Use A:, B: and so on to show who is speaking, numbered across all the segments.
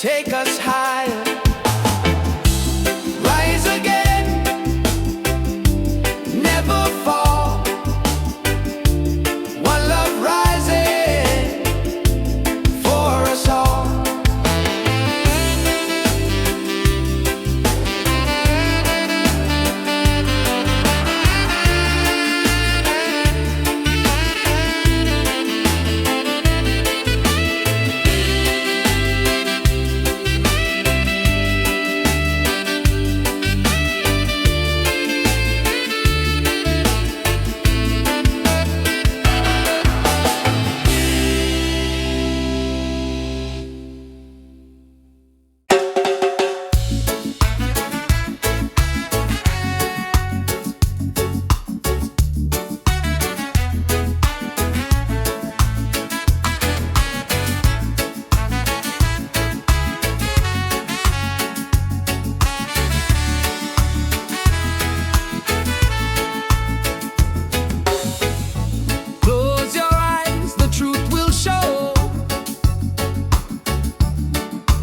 A: take us higher. Rise again, never fall. One love rising for us all.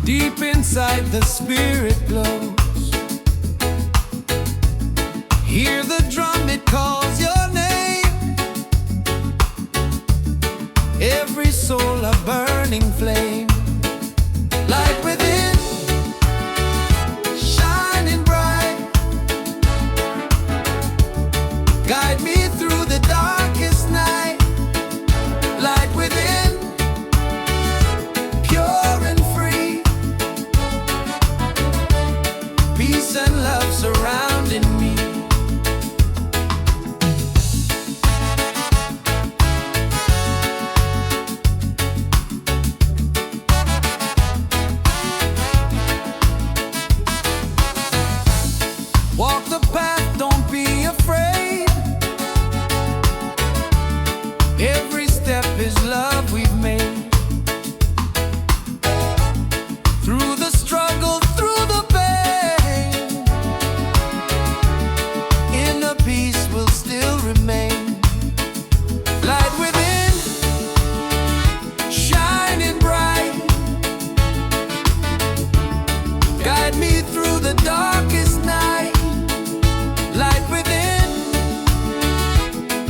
A: Deep inside the spirit glows. Hear the drum, it calls your name. Every soul a burning flame. Light within, shining bright. Guide me through the darkest night. Light within, pure and free. Peace and love surrounding me. Walk the path, don't be afraid. Every step is love we've made. Through the struggle, through the pain, inner peace will still remain. Light within, shining bright. Guide me through the darkest night. Light within,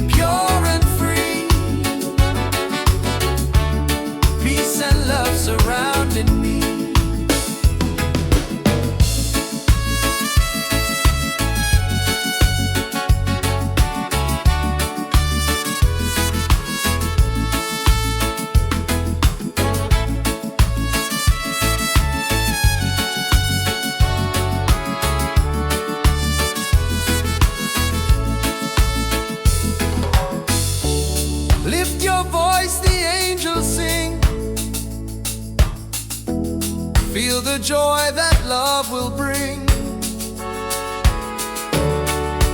A: pure and free. Peace and love surrounding me. Lift your voice, the angels sing. Feel the joy that love will bring.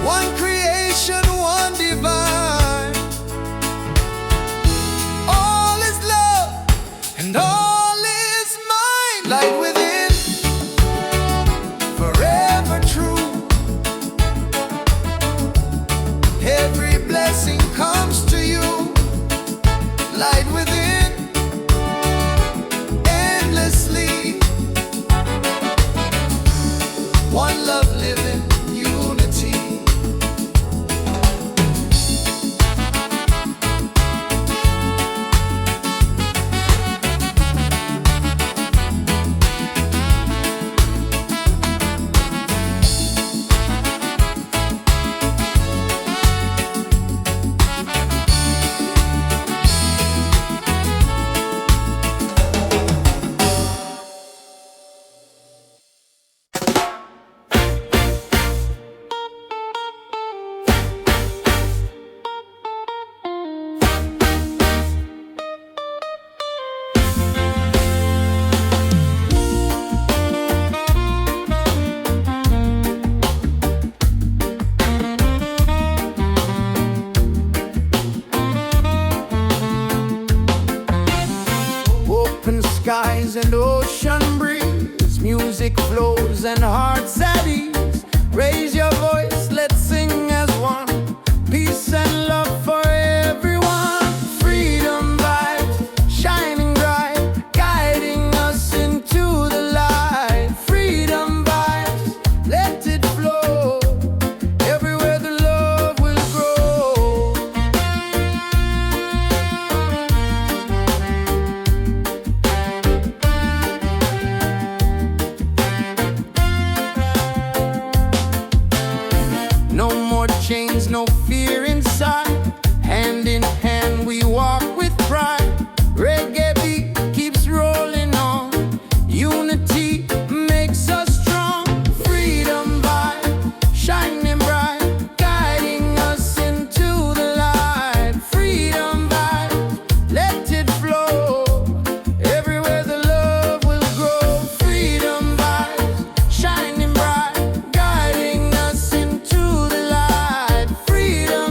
A: One creation, one divine. All is love and all is mine. Light within, forever true. Every blessing comes to you. Light within, endlessly. One love living, unity. Skies and ocean breeze, music flows and hearts at ease. Raise your voice, let's sing as one. Peace and love for everyone. Freedom vibes, shining bright, guiding us into the light. no fear inside. Hand in hand we walk with pride. Reggae beat keeps rolling on. Unity makes us strong. Freedom vibe, shining bright, guiding us into the light. Freedom vibe, let it flow. Everywhere the love will grow. Freedom vibes, shining bright, guiding us into the light. Freedom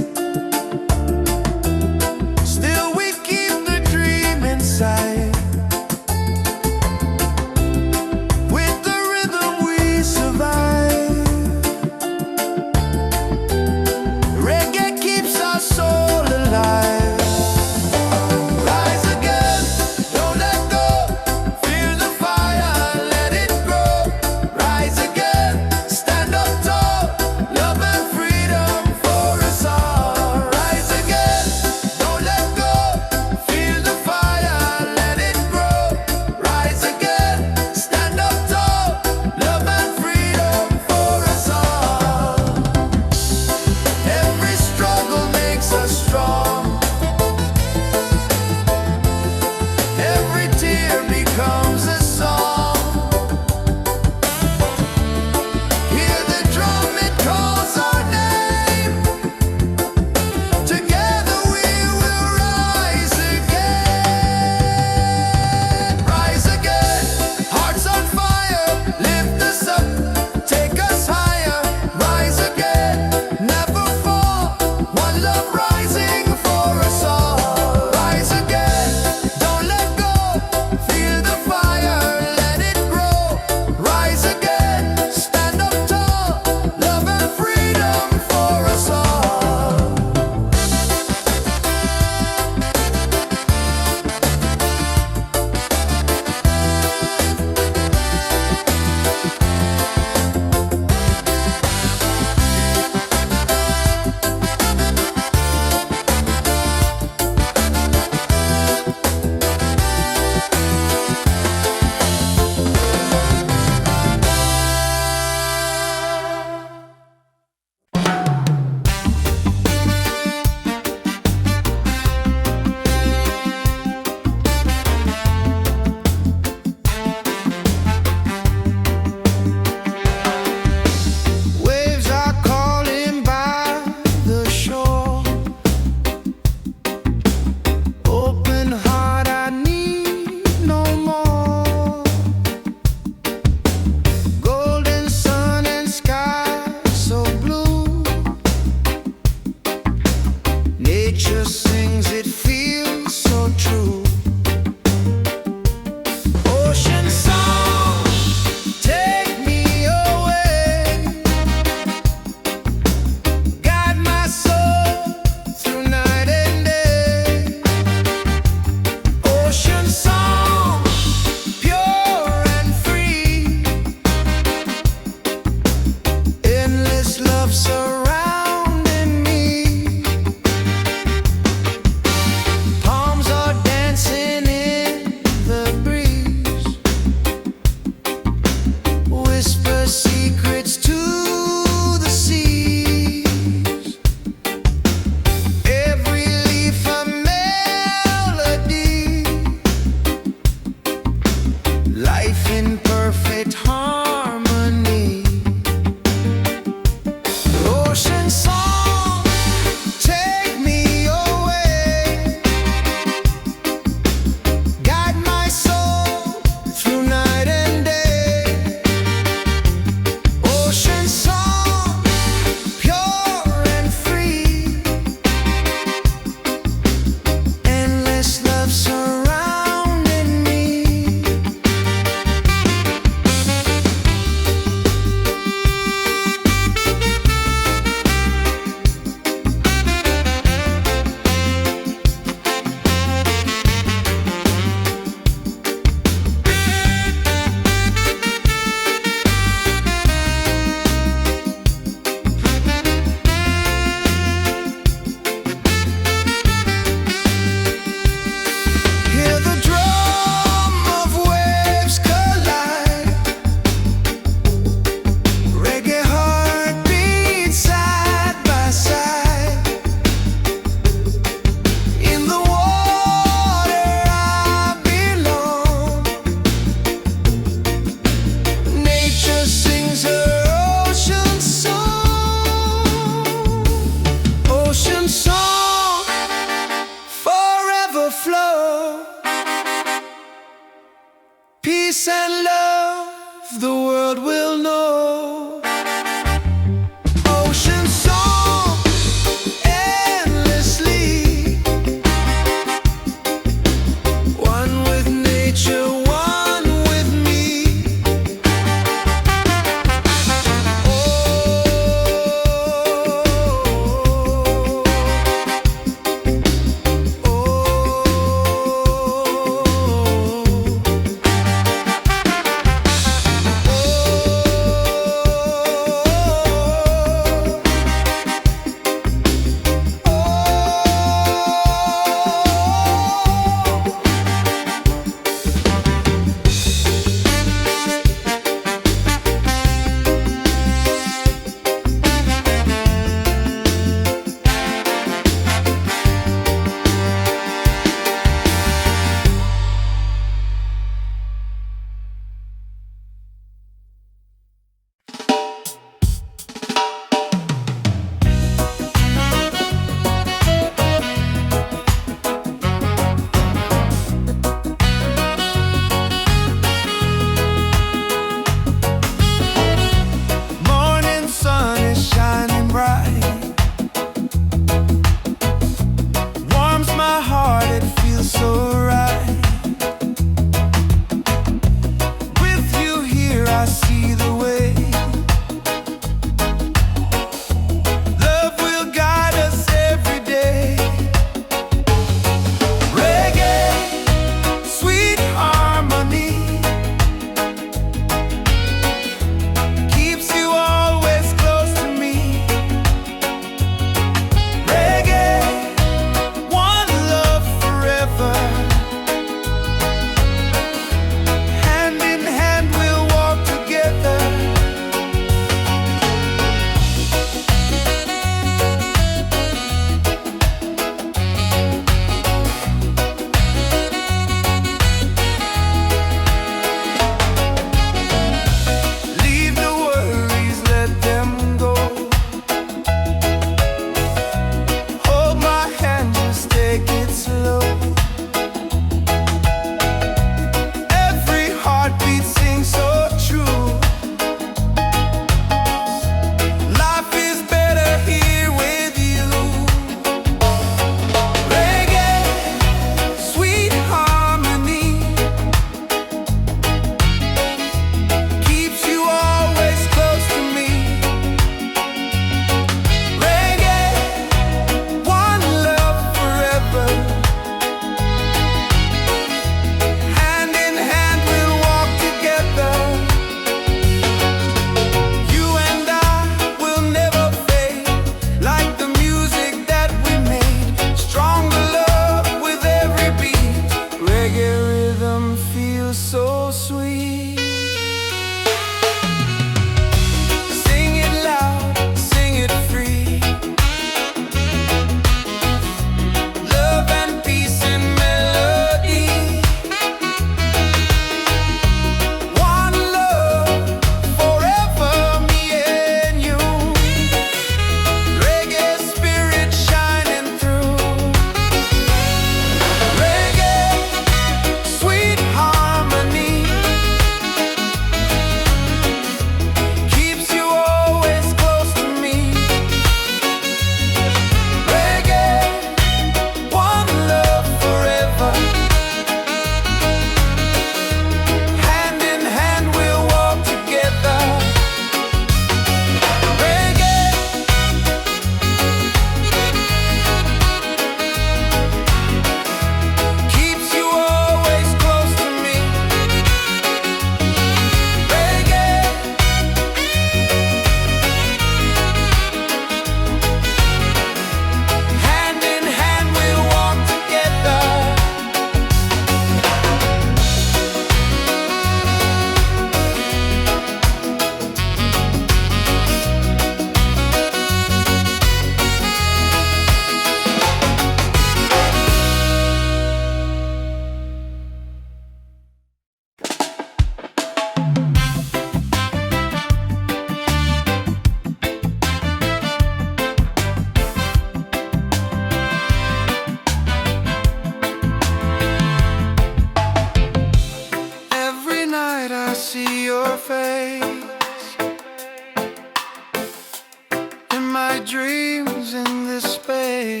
A: my dreams in this space.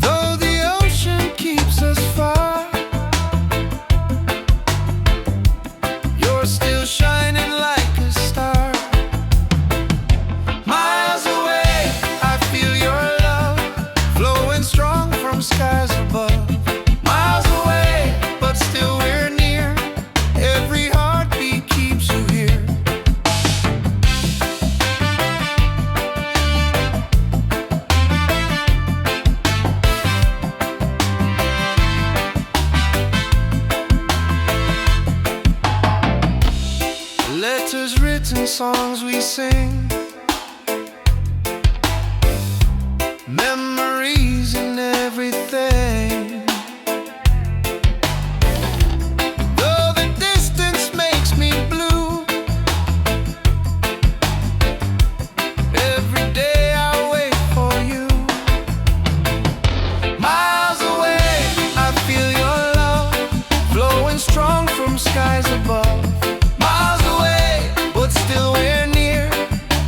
A: Though the ocean keeps us far, you're still shining like a star. Miles away, I feel your love flowing strong from skies above. Miles away, but still we're near. Every heartbeat keeps you here. Letters written, songs we sing, memories and everything. Though the distance makes me blue, every day I wait for you. Miles away, I feel your love flowing strong from skies above. Miles away, but still we're near.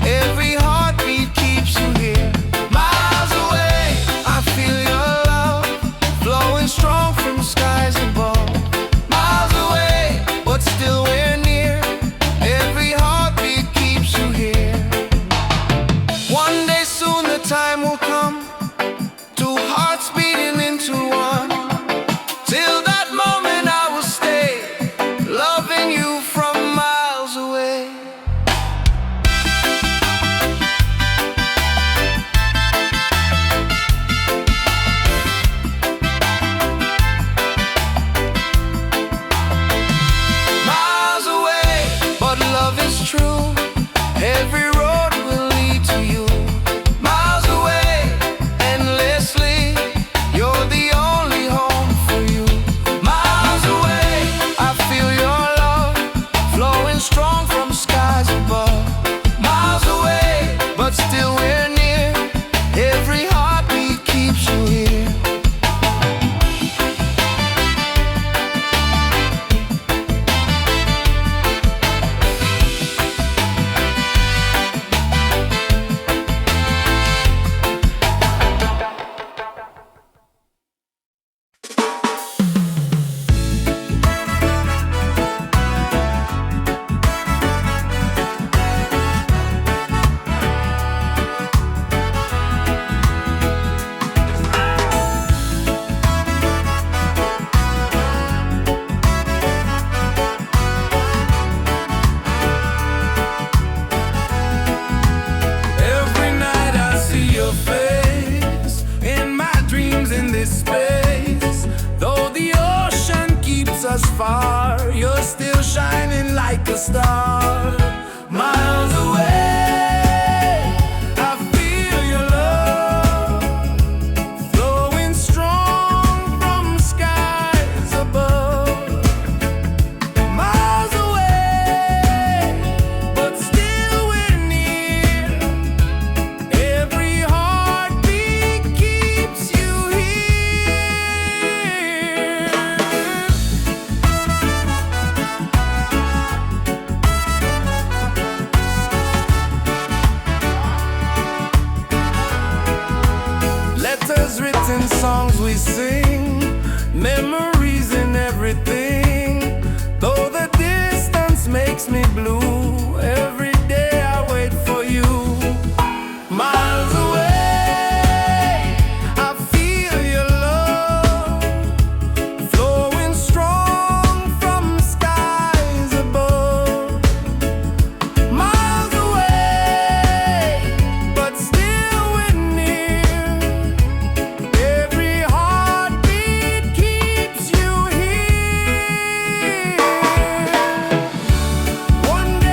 A: Every heartbeat keeps you here. Miles away, I feel your love flowing strong from skies above. Miles away, but still we're near. Every heartbeat keeps you here. One day soon the time will come, two hearts beating into one. Till that moment I will stay, loving you from miles away. Miles away, but love is true. Every road will lead to you. Miles away, endlessly, you're the only home for you. Miles away, I feel your love flowing strong from skies above. Miles away, but still we're near. Every heartbeat keeps you here. Every night I see your face in my dreams in this space. Though the ocean keeps us far, you're still shining like a star. Miles away, I feel your love flowing strong from skies above. Miles away, but still we're near. Every heartbeat keeps you here. Letters written, songs we sing, memories and everything. Though the distance makes me blue, every day I wait for you. Miles away, I feel your love flowing strong from skies above. Miles away, but still we're near. Every heartbeat keeps you here. One day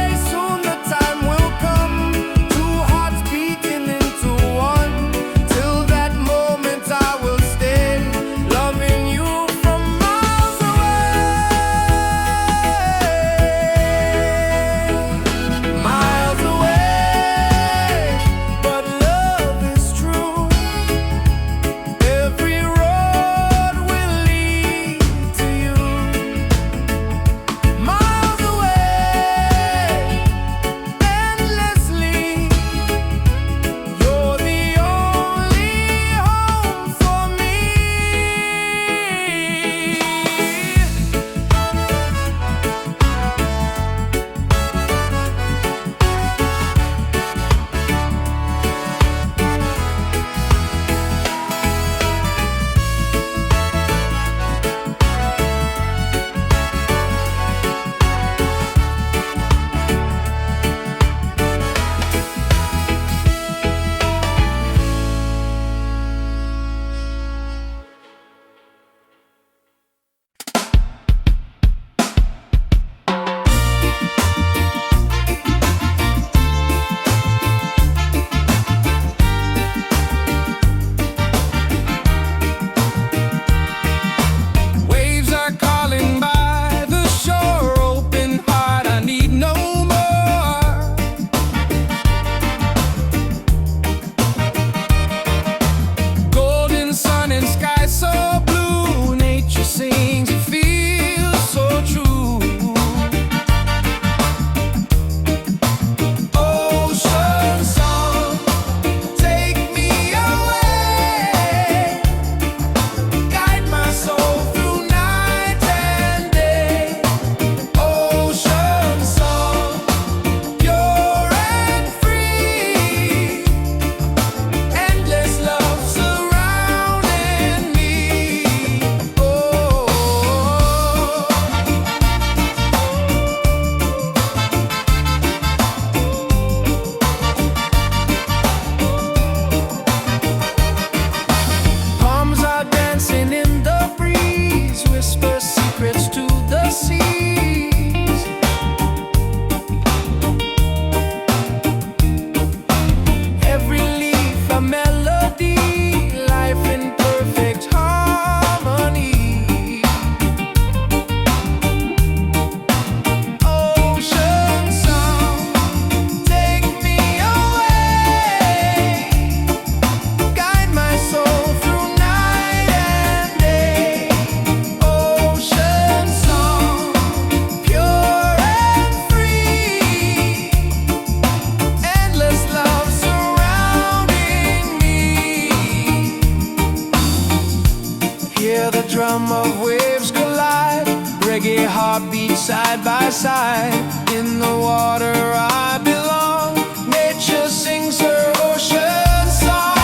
A: side. In the water I belong. Nature sings her ocean song.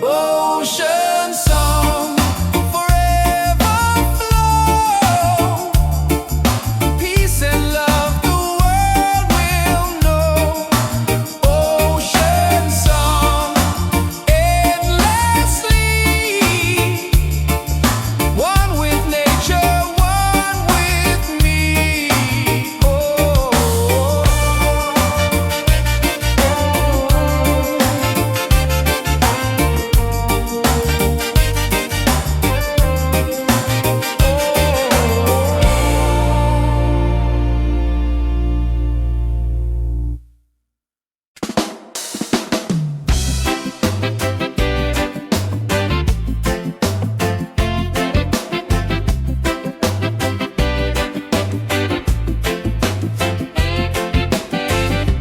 A: Ocean song, forever flow. Peace and love the world will know. Ocean song, endlessly. One with nature, one with me. Oh.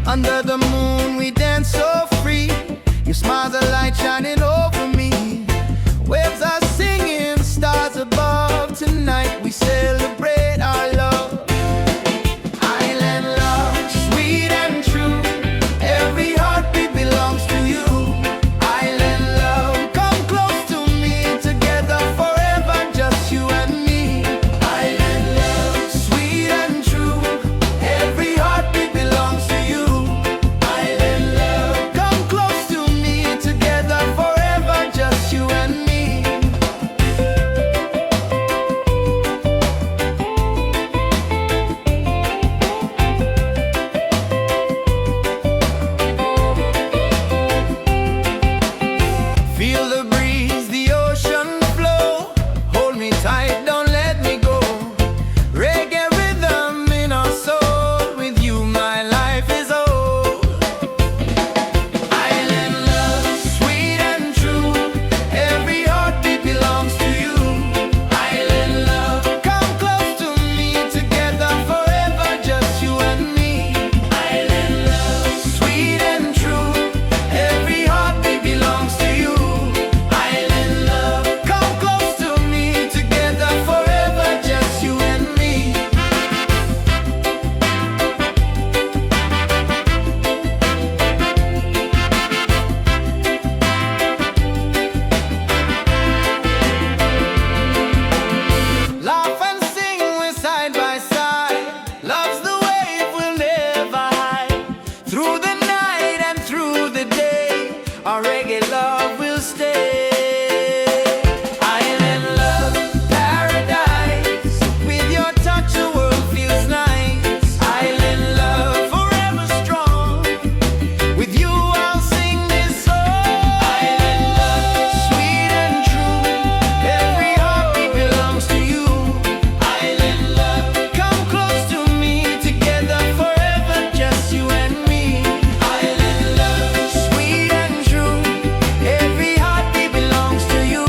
A: Under the moon we dance so free. Your smile's a light shining over me. Waves are singing, stars above. Tonight we celebrate our love. Island love, sweet and true. Every heartbeat belongs to you. Island love, come close to me. Together forever, just you and me. Island love, sweet and true. Every heartbeat belongs to you. Island love, come close to me. Together forever, just you and me. Feel the breeze, the ocean flow. Hold me tight, don't let me go. Reggae rhythm in our soul. With you my life is whole. Island love, sweet and true. Every heartbeat belongs to you. Island love, come close to me. Together forever, just you and me. Island love, sweet and true. Every heartbeat belongs to you. Island love, come close to me. Together forever, just you and me. Laugh and sing, we're side by side. Love's the wave we'll never hide. Through the night and through the day, our reggae love will stay. Island love, paradise. With your touch the world feels nice. Island love, forever strong. With you I'll sing this song. Island love, sweet and true. Every heartbeat belongs to you. Island love, come close to me. Together forever, just you and me. Island love, sweet and true. Every heartbeat belongs to you.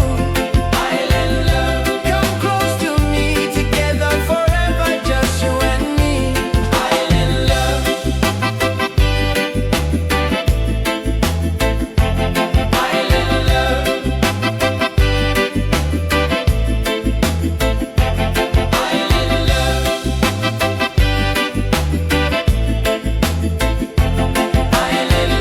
A: Island love, come close to me. Together forever, just you and me. Island love. Island love. Island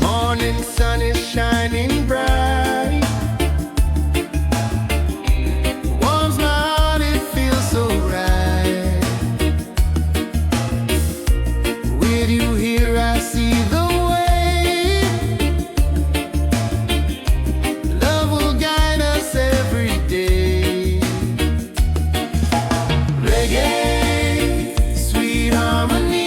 A: Morning sun is shining bright. Warms my heart, it feels so right. With you here I see the way. Love will guide us every day. Reggae, sweet harmony.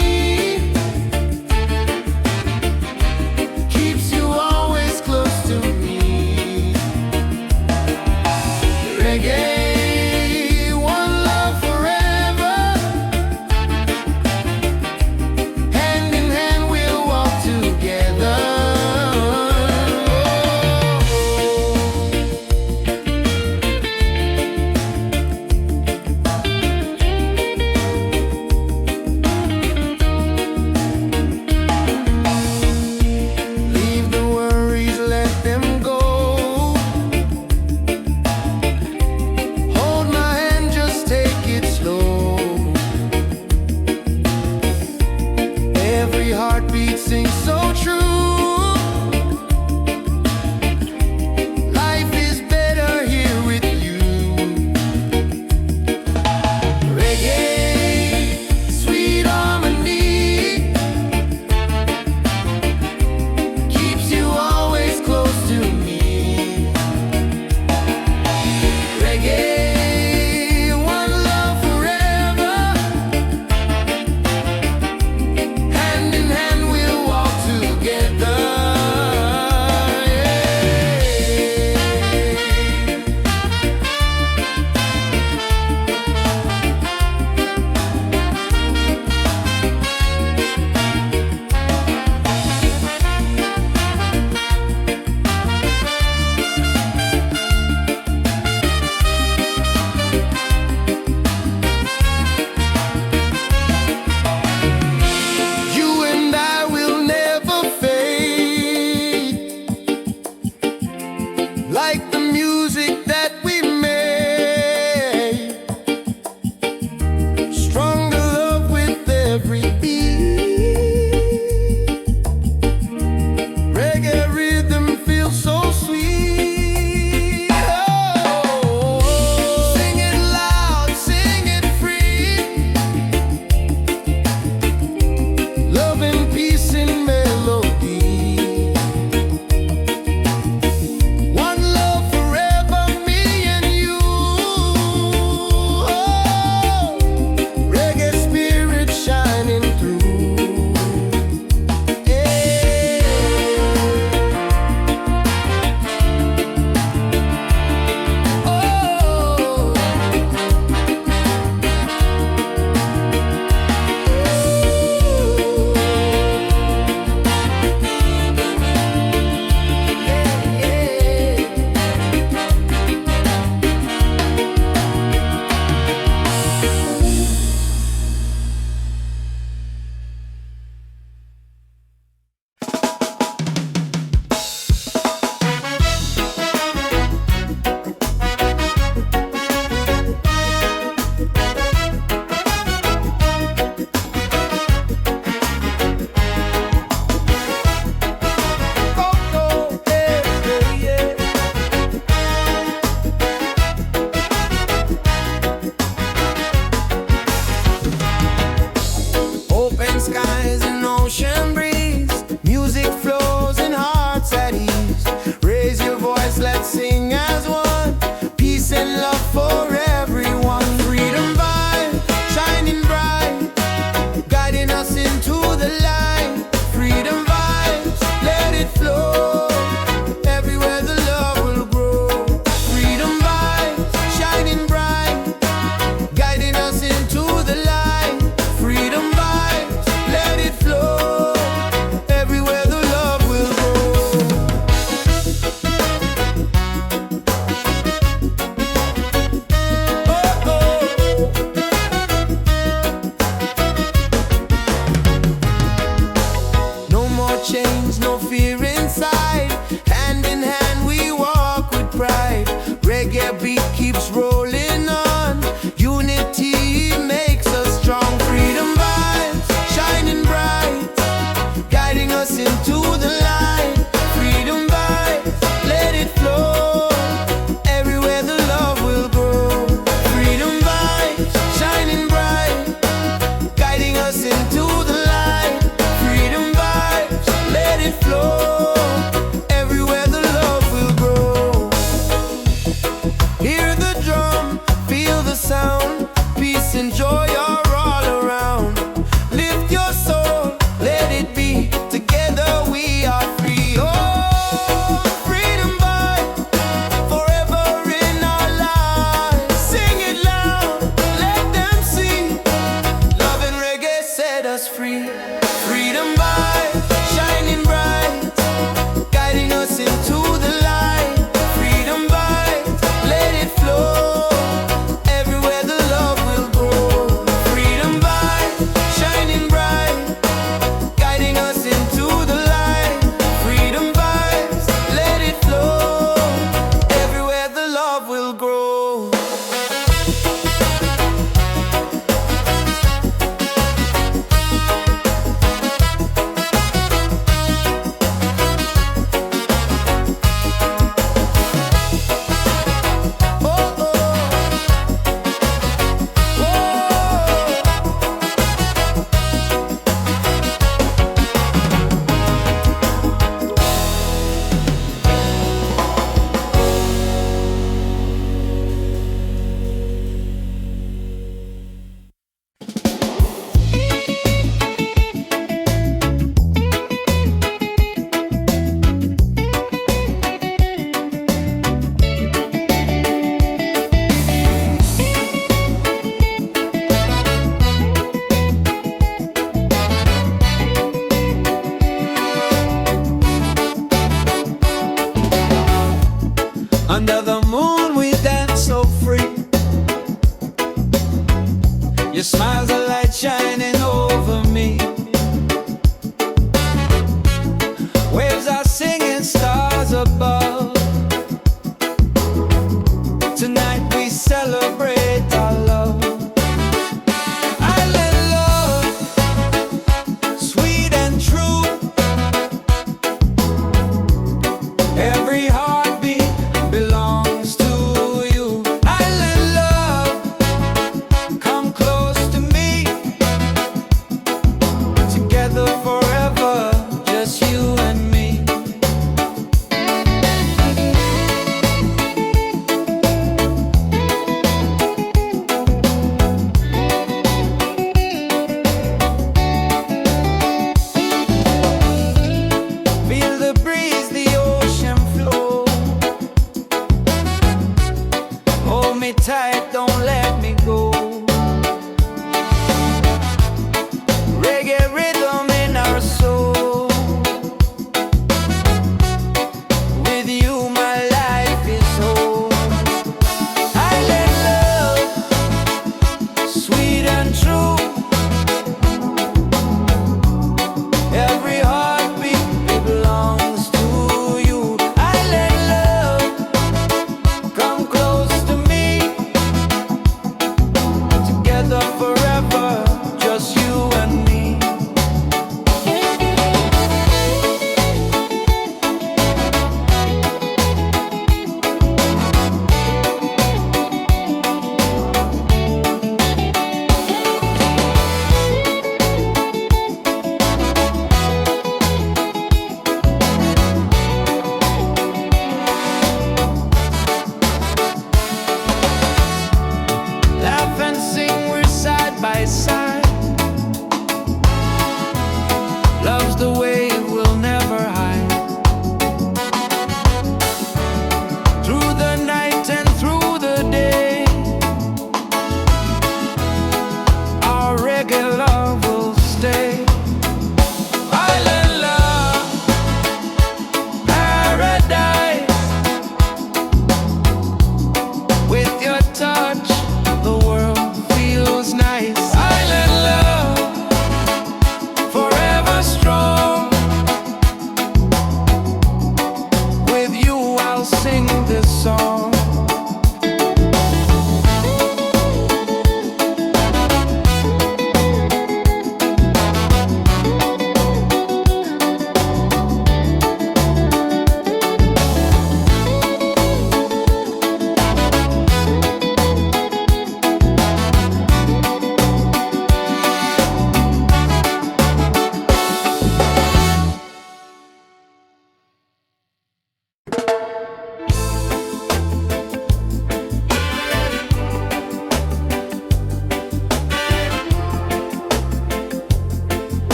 A: sweet, sing so true. Life is better here with you. Reggae, sweet harmony, keeps you always close to me. Reggae, one love forever. Hand in hand we'll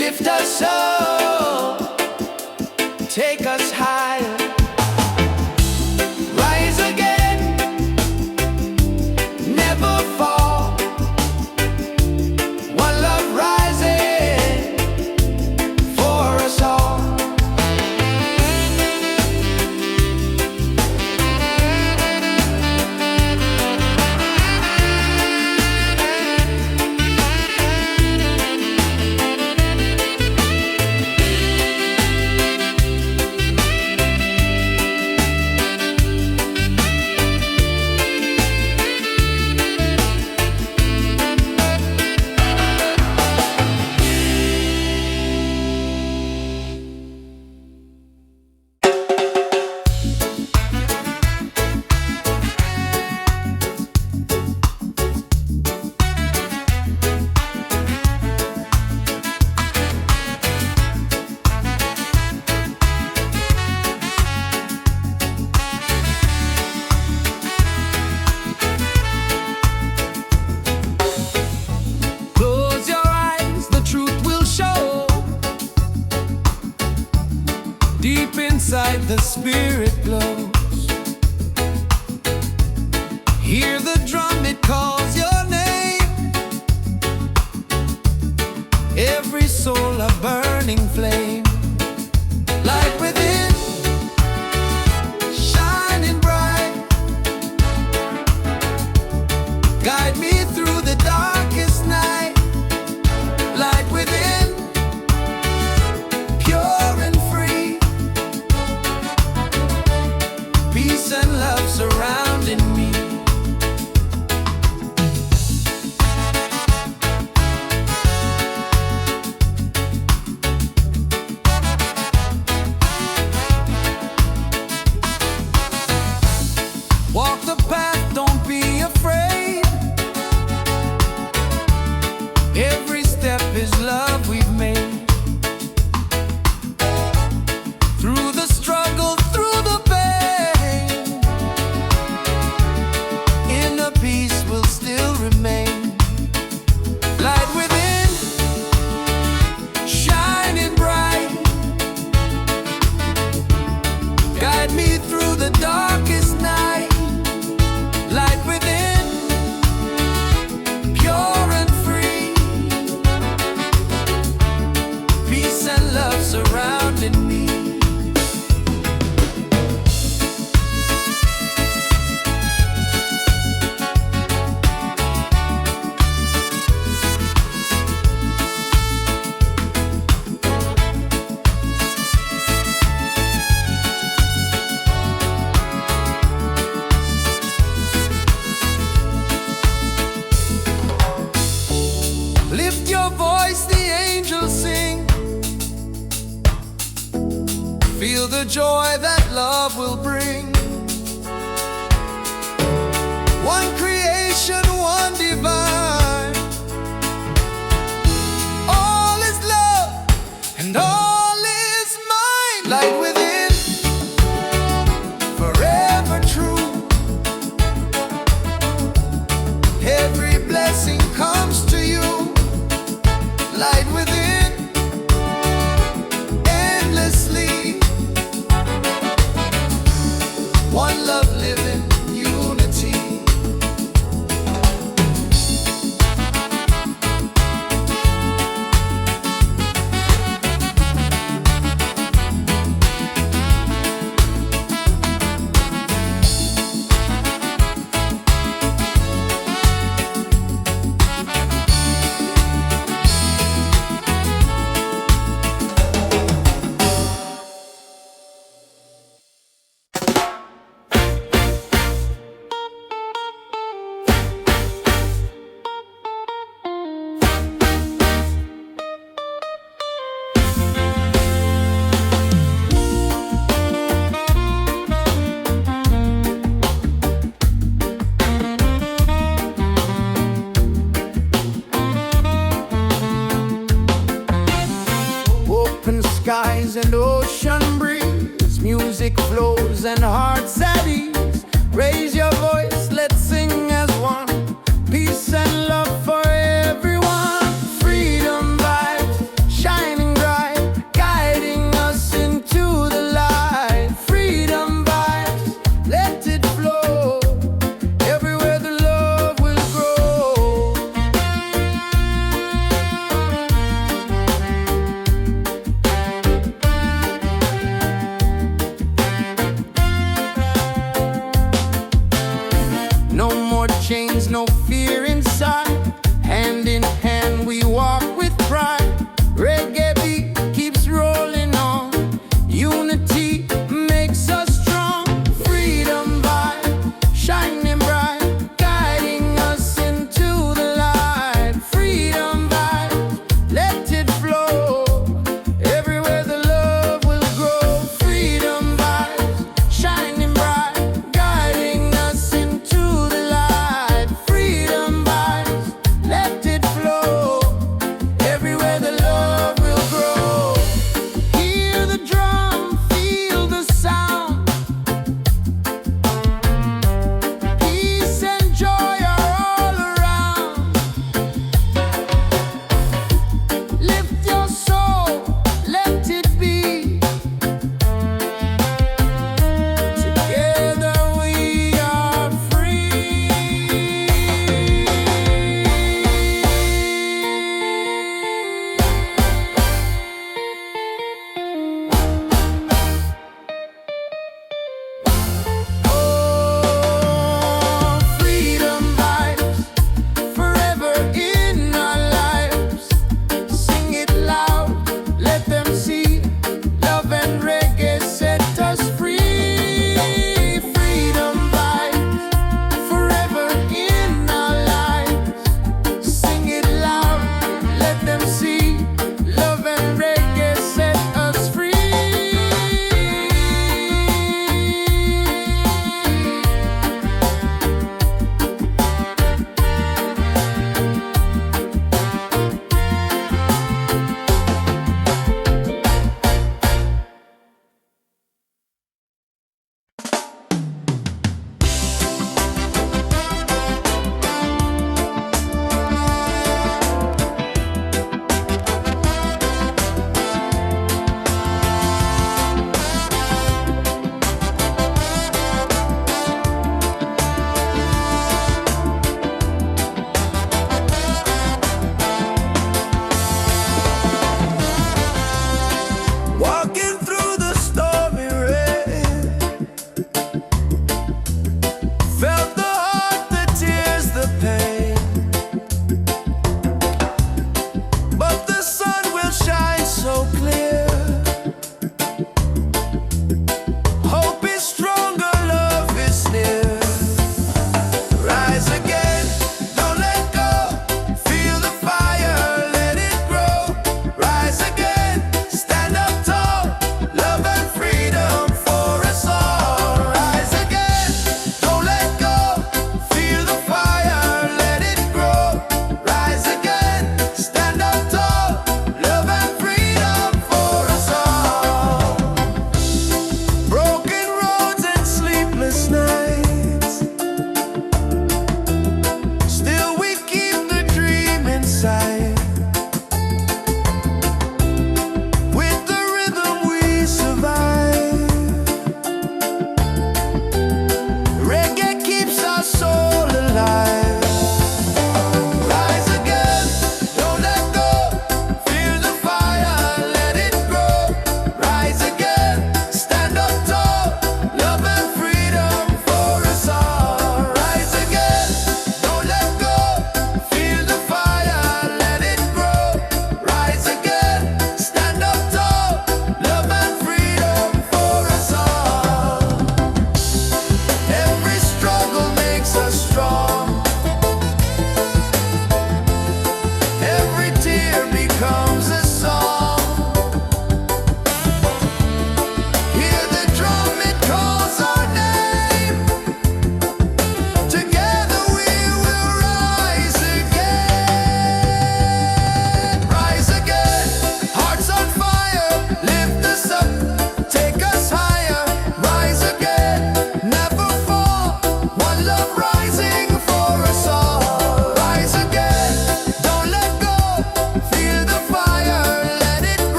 A: Lift us up, take us higher, rise again, never fall. One love rising for us all. Deep inside the spirit glows. Hear the drum, it calls your name. Every soul a burning flame. Light within, shining bright. Guide me through the darkest night. Light within, pure and free. Peace and love surrounding me. Walk the path, don't be afraid. Every step is love we've made. Through the struggle, through the pain, inner peace will still remain. Light within, shining bright. Guide me through the darkest night. Light within, pure and free. Peace and love surrounding me. Lift your voice, the angels sing. Feel the joy that love will bring. One creation, one divine. All is love and all is mine. Light within, forever true. Every blessing comes to you. Light within, endlessly. One love living, unity. Skies and ocean breeze, music flows and hearts at ease. Raise your voice, let's sing as one. Peace and love for everyone. Freedom vibes, shine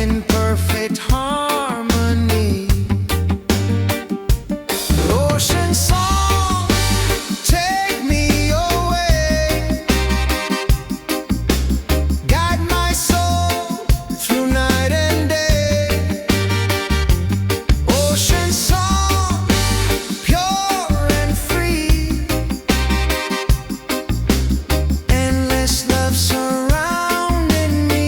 A: in perfect harmony. Ocean song, take me away, guide my soul through night and day. Ocean song, pure and free, endless love surrounding me.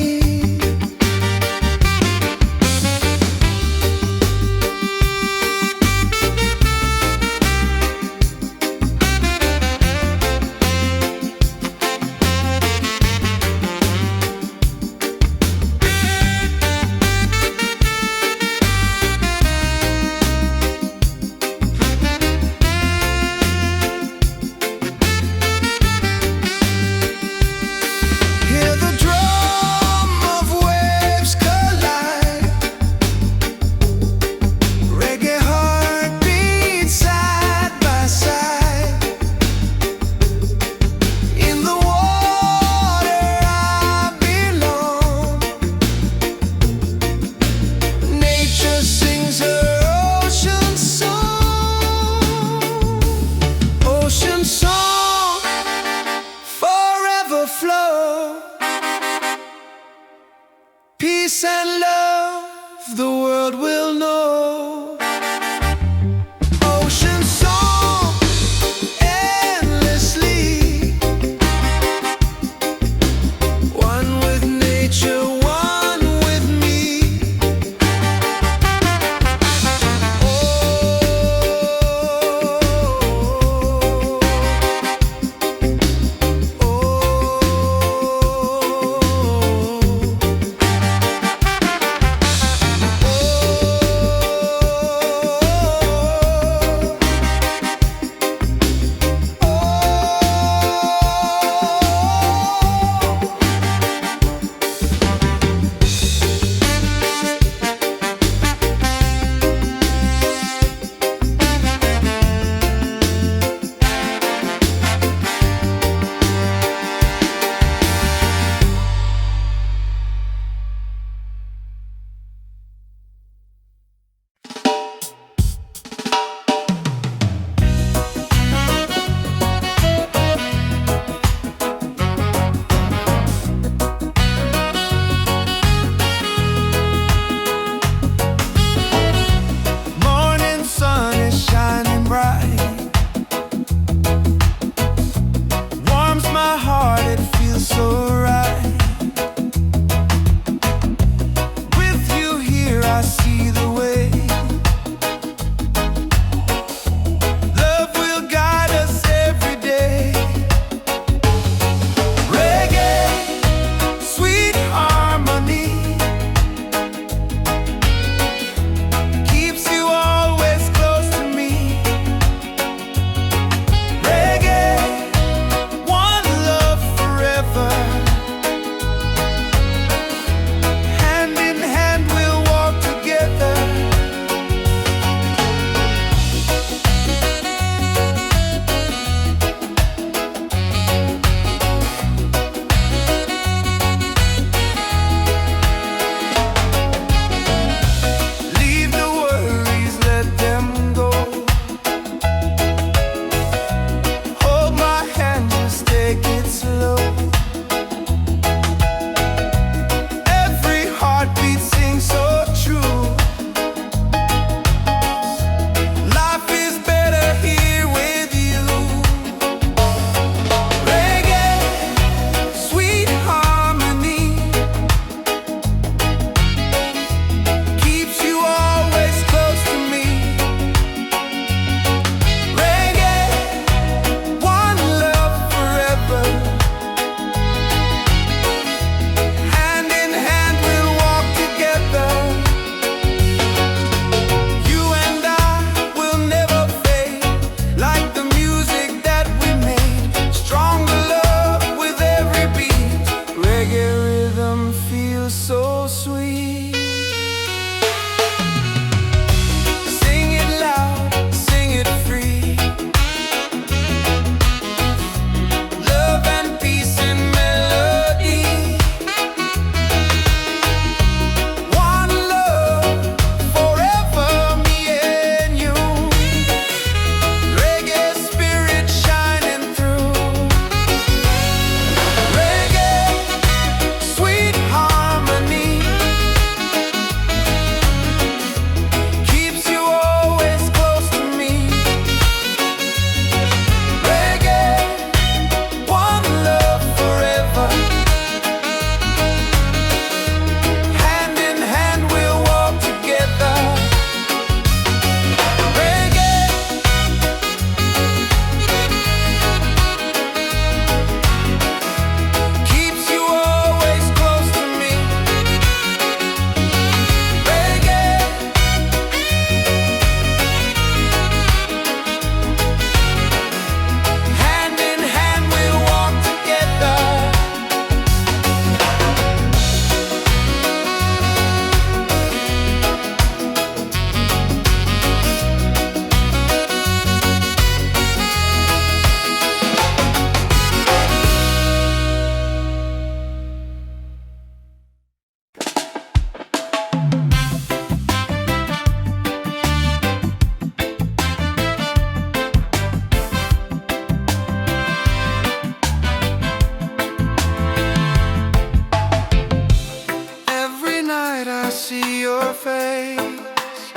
A: your face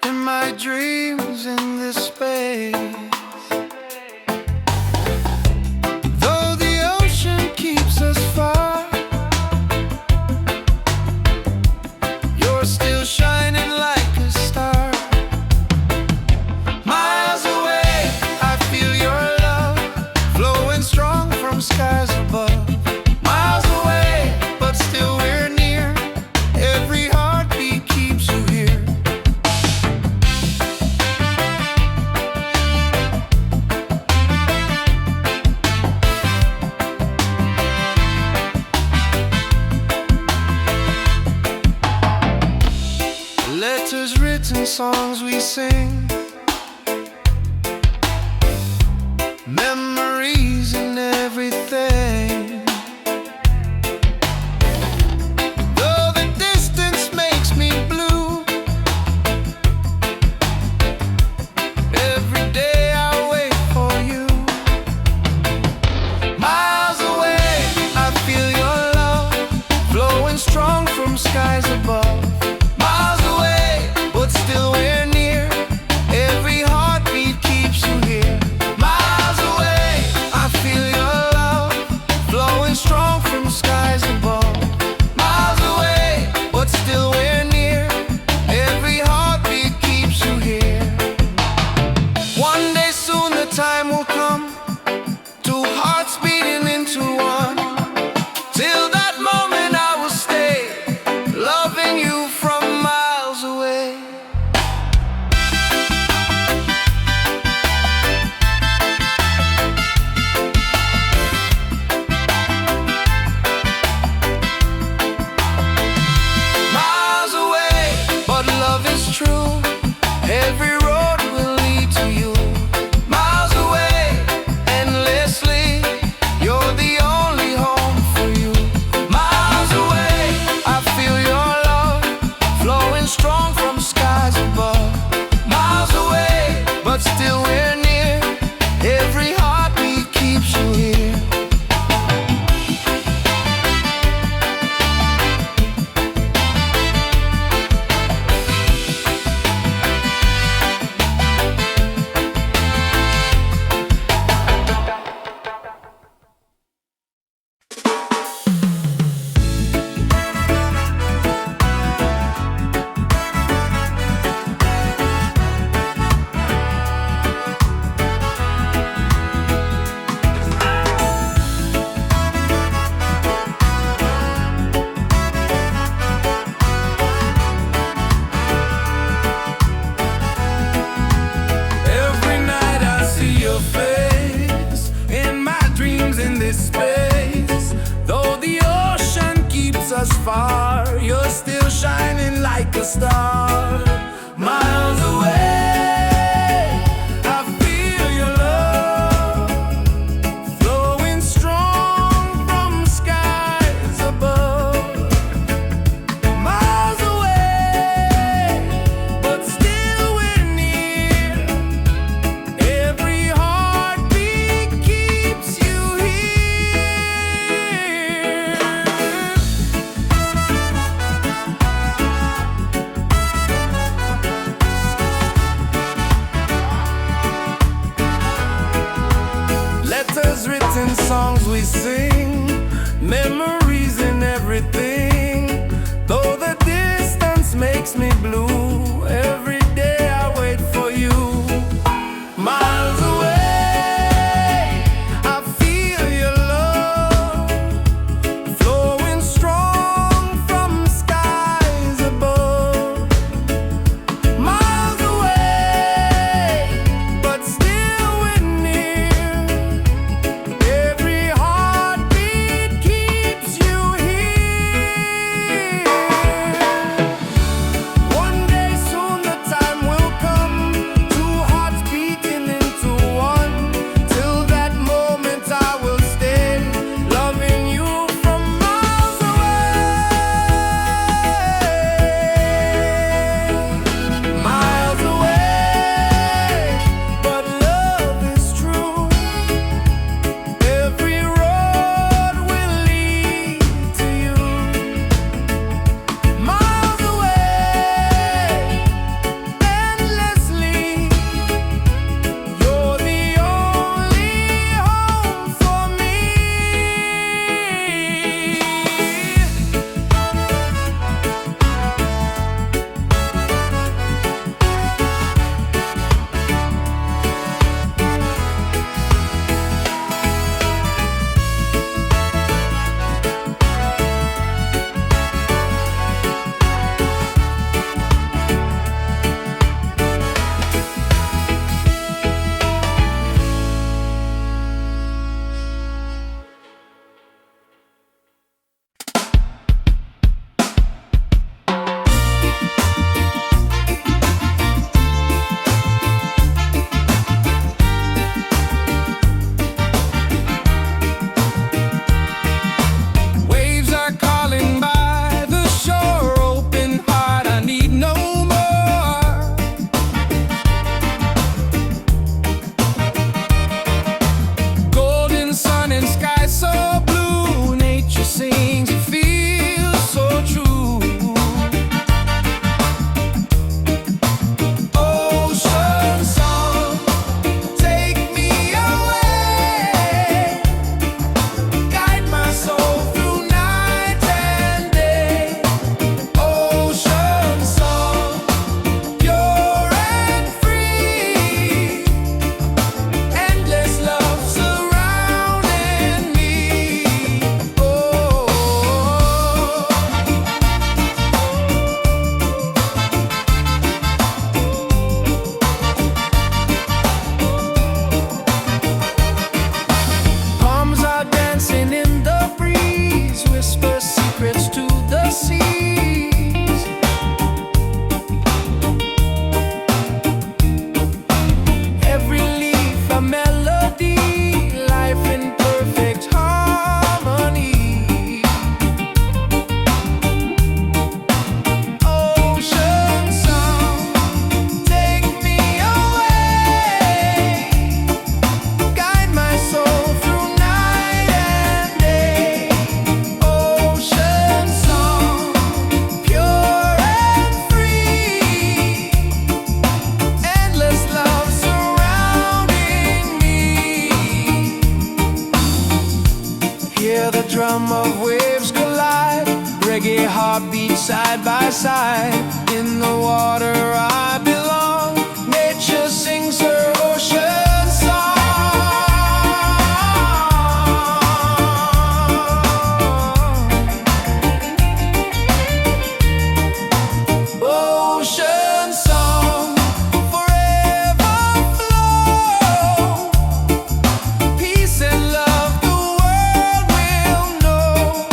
A: in my dreams in this space. Though the ocean keeps us far, you're still shining like a star. Miles away, I feel your love flowing strong from skies above. Miles away, but still we're near. Every heartbeat keeps you here. Letters written, songs we sing, memories and everything. Though the distance makes me blue, every day I wait for you. Miles away, I feel your love flowing strong from skies above. Miles away, but still we're near. Every heartbeat keeps you here. Miles away, I feel your love flowing strong from skies above. Miles away, but still we're near. Every heartbeat keeps you here. One day soon the time will come, two hearts beating into one. Till that moment I will stay, loving you from miles away. Miles away, but love is true. Every road will lead to you. Miles away, endlessly, you're the only home for you. Miles away, I feel your love flowing strong from skies above. Miles away, but still we're near. Every heartbeat keeps you here. Every night I see your face in my dreams in this space. Though the ocean keeps us far, you're still shining like a star. Miles away, I feel your love flowing strong from skies above. Miles away, but still we're near. Every heartbeat keeps you here. Letters written, songs we sing, memories and everything. Though the distance makes me blue, every day I wait for you. Miles away, I feel your love flowing strong from skies above. Miles away, but still we're near. Every heartbeat keeps you here. One heartbeat side by side. In the water I belong. Nature sings her ocean song. Ocean song, forever flow. Peace and love the world will know.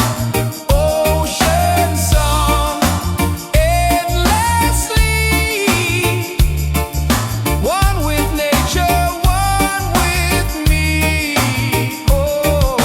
A: Ocean song, endlessly. One with nature, one with me. Oh.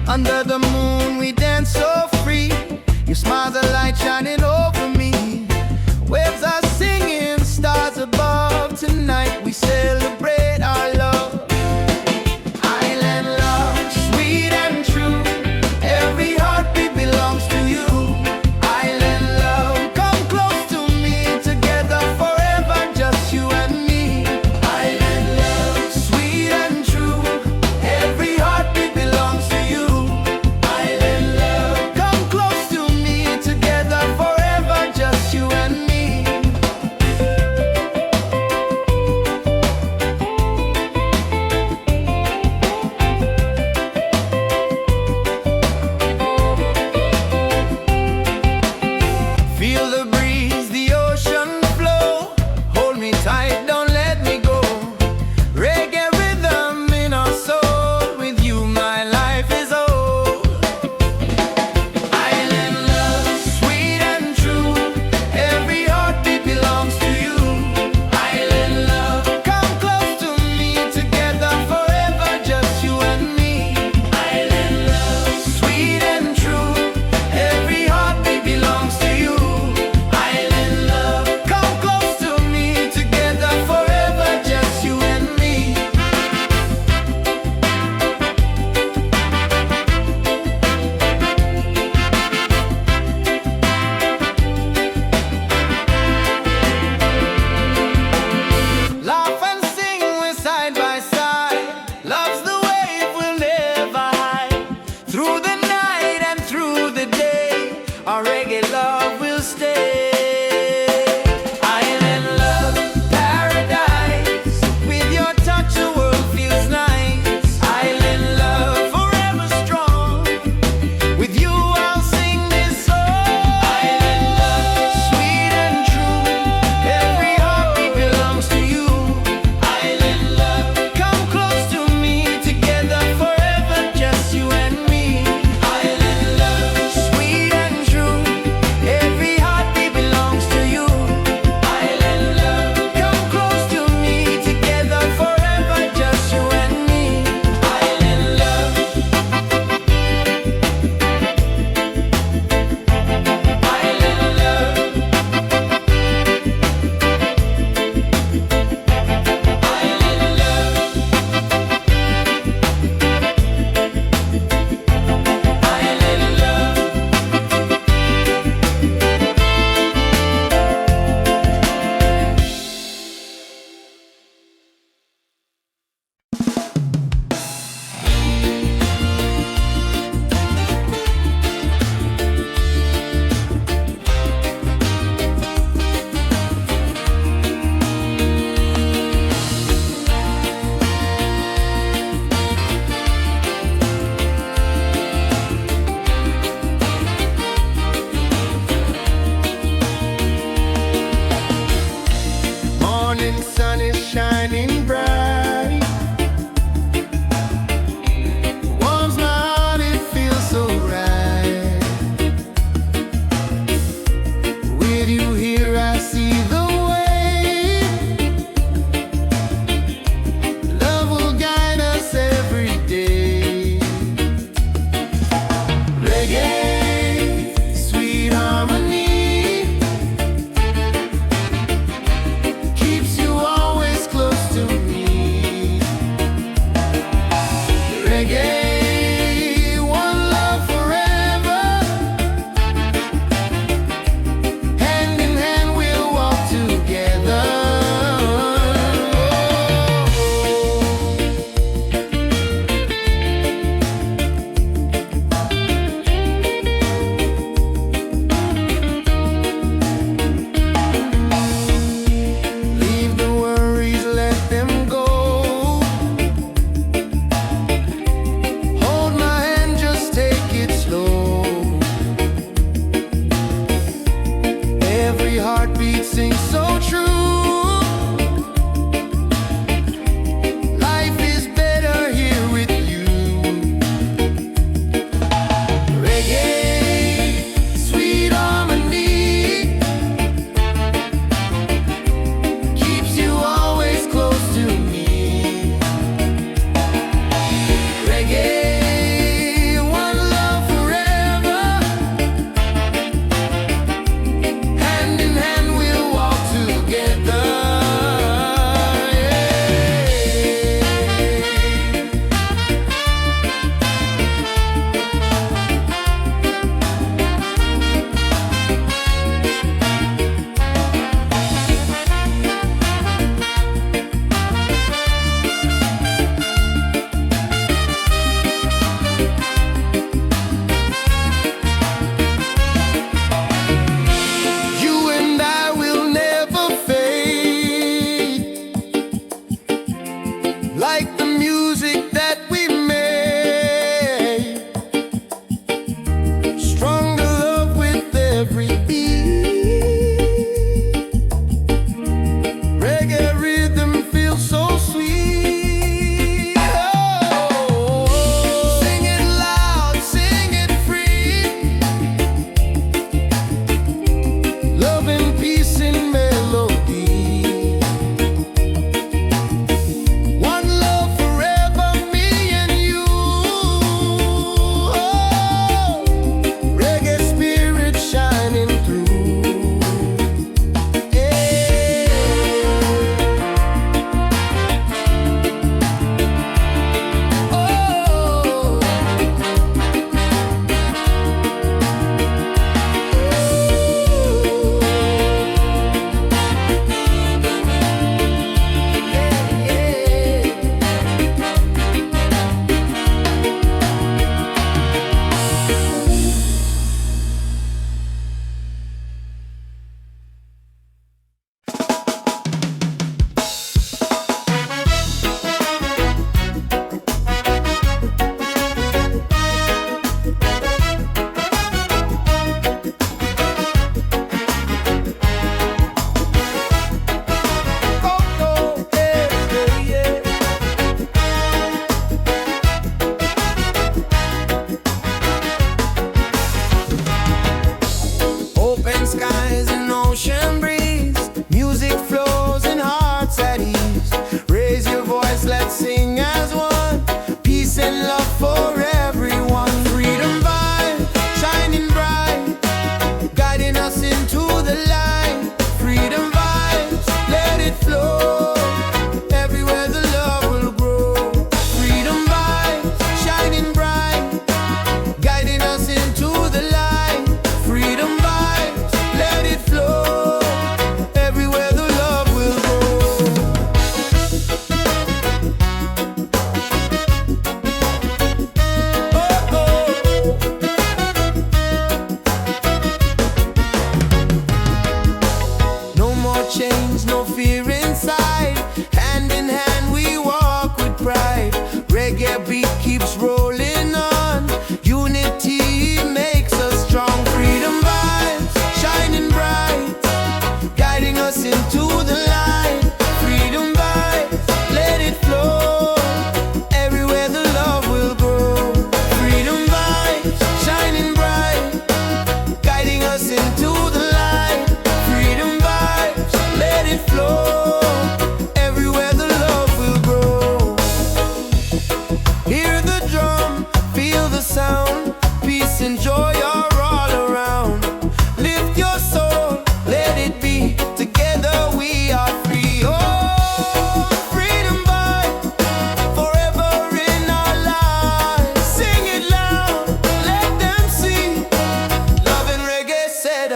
A: Under the moon we dance so free. Your smile's a light shining over me. Waves are singing, stars above. Tonight we celebrate our love. Island love, sweet and true. Every heartbeat belongs to you. Island love, come close to me. Together forever, just you and me. Island love, sweet and true. Every heartbeat belongs to you. Island love, come close to me. Together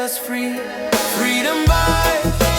A: us free. Freedom vibes,